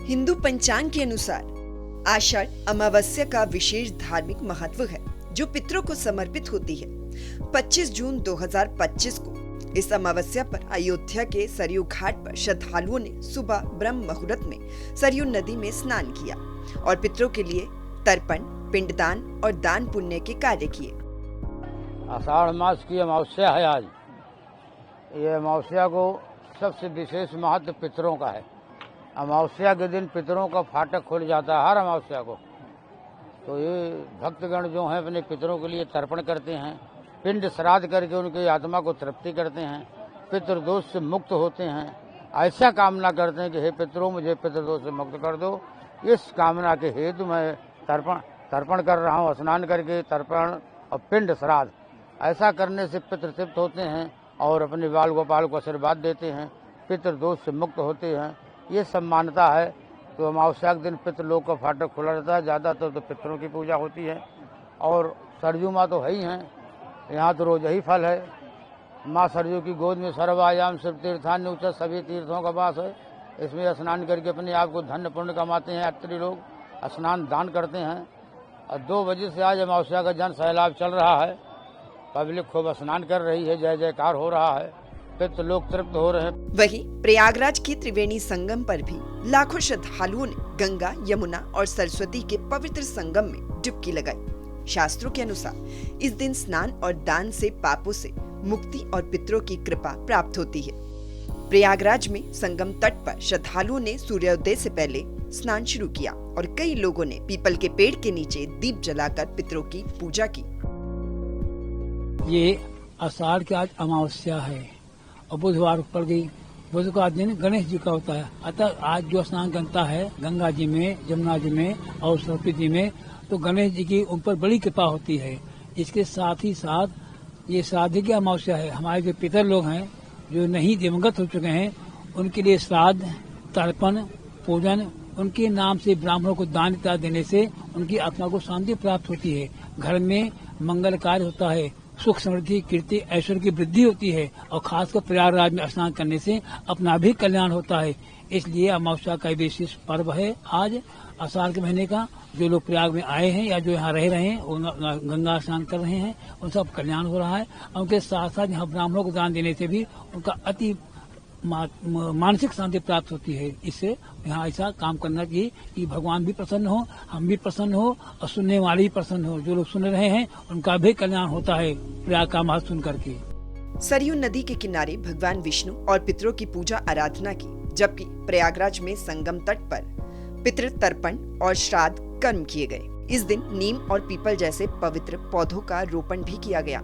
हिंदू पंचांग के अनुसार आषाढ़ अमावस्या का विशेष धार्मिक महत्व है जो पितरों को समर्पित होती है। 25 जून 2025 को इस अमावस्या पर अयोध्या के सरयू घाट पर श्रद्धालुओं ने सुबह ब्रह्म मुहूर्त में सरयू नदी में स्नान किया और पितरों के लिए तर्पण, पिंडदान और दान पुण्य के कार्य किए। आषाढ़ मास की अमावस्या है आज। ये अमावस्या को सबसे विशेष महत्व पितरों का है। अमावस्या के दिन पितरों का फाटक खुल जाता है हर अमावस्या को। तो ये भक्तगण जो हैं अपने पितरों के लिए तर्पण करते हैं, पिंड श्राद्ध करके उनकी आत्मा को तृप्ति करते हैं, पितृदोष से मुक्त होते हैं। ऐसा कामना करते हैं कि हे पितरों, मुझे पितृदोष से मुक्त कर दो। इस कामना के हेतु मैं तर्पण कर रहा हूँ। स्नान करके तर्पण और पिंड श्राद्ध ऐसा करने से पितृ तृप्त होते हैं और अपने बाल गोपाल को आशीर्वाद देते हैं, पितृदोष से मुक्त होते हैं। ये सब मान्यता है। तो अमावस्या के दिन पितृलोक का फाटक खुला रहता है। ज़्यादातर तो पितरों की पूजा होती है और सरयू माँ तो है ही हैं। यहाँ तो रोज यही फल है। माँ सरयू की गोद में सर्वायाम शिव तीर्थान्य उच्च सभी तीर्थों का वास है। इसमें स्नान करके अपने आप को धन्य पुण्य कमाते हैं। यात्री लोग स्नान दान करते हैं। और 2 बजे से आज अमावस्या का जन सैलाब चल रहा है। पब्लिक खूब स्नान कर रही है, जय जयकार हो रहा है, पितृ लोग तृप्त हो रहे हैं। वहीं प्रयागराज की त्रिवेणी संगम पर भी लाखों श्रद्धालुओं ने गंगा, यमुना और सरस्वती के पवित्र संगम में डुबकी लगाई। शास्त्रों के अनुसार इस दिन स्नान और दान से पापों से मुक्ति और पितरों की कृपा प्राप्त होती है। प्रयागराज में संगम तट पर श्रद्धालुओं ने सूर्योदय से पहले स्नान शुरू किया और कई लोगों ने पीपल के पेड़ के नीचे दीप जलाकर पितरों की पूजा की। ये आषाढ़ की आज अमावस्या है और बुधवार पड़ गई। बुध का दिन गणेश जी का होता है। अतः आज जो स्नान करता है गंगा जी में, जमुना जी में और सरस्वती जी में, तो गणेश जी की उन पर बड़ी कृपा होती है। इसके साथ ही साथ ये श्राद्ध की अमावस्या है। हमारे जो पितर लोग हैं जो नहीं दिवंगत हो चुके हैं उनके लिए श्राद्ध, तर्पण, पूजन, उनके नाम से ब्राह्मणों को दान इत्यादि देने से उनकी आत्मा को शांति प्राप्त होती है। घर में मंगल कार्य होता है, सुख समृद्धि कीर्ति ऐश्वर्य की वृद्धि होती है और खासकर प्रयागराज में स्नान करने से अपना भी कल्याण होता है। इसलिए अमावस्या का विशेष पर्व है आज आषाढ़ के महीने का। जो लोग प्रयाग में आए हैं या जो यहाँ रह रहे हैं वो गंगा स्नान कर रहे हैं, उन सब कल्याण हो रहा है। और उनके साथ साथ यहाँ ब्राह्मणों को दान देने से भी उनका अति मानसिक शांति प्राप्त होती है। इससे यहाँ ऐसा काम करना चाहिए कि भगवान भी प्रसन्न हो, हम भी प्रसन्न हो और सुनने वाले भी प्रसन्न हो। जो लोग सुन रहे हैं उनका भी कल्याण होता है प्रयाग का महत्व सुन करके। सरयू नदी के किनारे भगवान विष्णु और पितरों की पूजा आराधना की, जबकि प्रयागराज में संगम तट पर पितृ तर्पण और श्राद्ध कर्म किए गए। इस दिन नीम और पीपल जैसे पवित्र पौधों का रोपण भी किया गया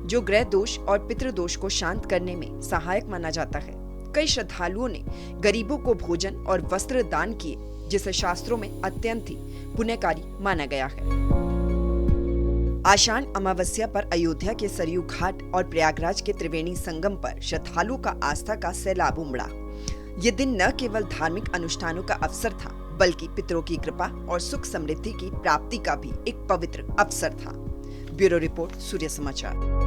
जो ग्रह दोष और पितृ दोष को शांत करने में सहायक माना जाता है। कई श्रद्धालुओं ने गरीबों को भोजन और वस्त्र दान किए, जिसे शास्त्रों में अत्यंत ही पुण्यकारी माना गया है। आषाढ़ अमावस्या पर अयोध्या के सरयू घाट और प्रयागराज के त्रिवेणी संगम पर श्रद्धालुओं का आस्था का सैलाब उमड़ा। ये दिन न केवल धार्मिक अनुष्ठानों का अवसर था, बल्कि पितरों की कृपा और सुख समृद्धि की प्राप्ति का भी एक पवित्र अवसर था। ब्यूरो रिपोर्ट, सूर्य समाचार।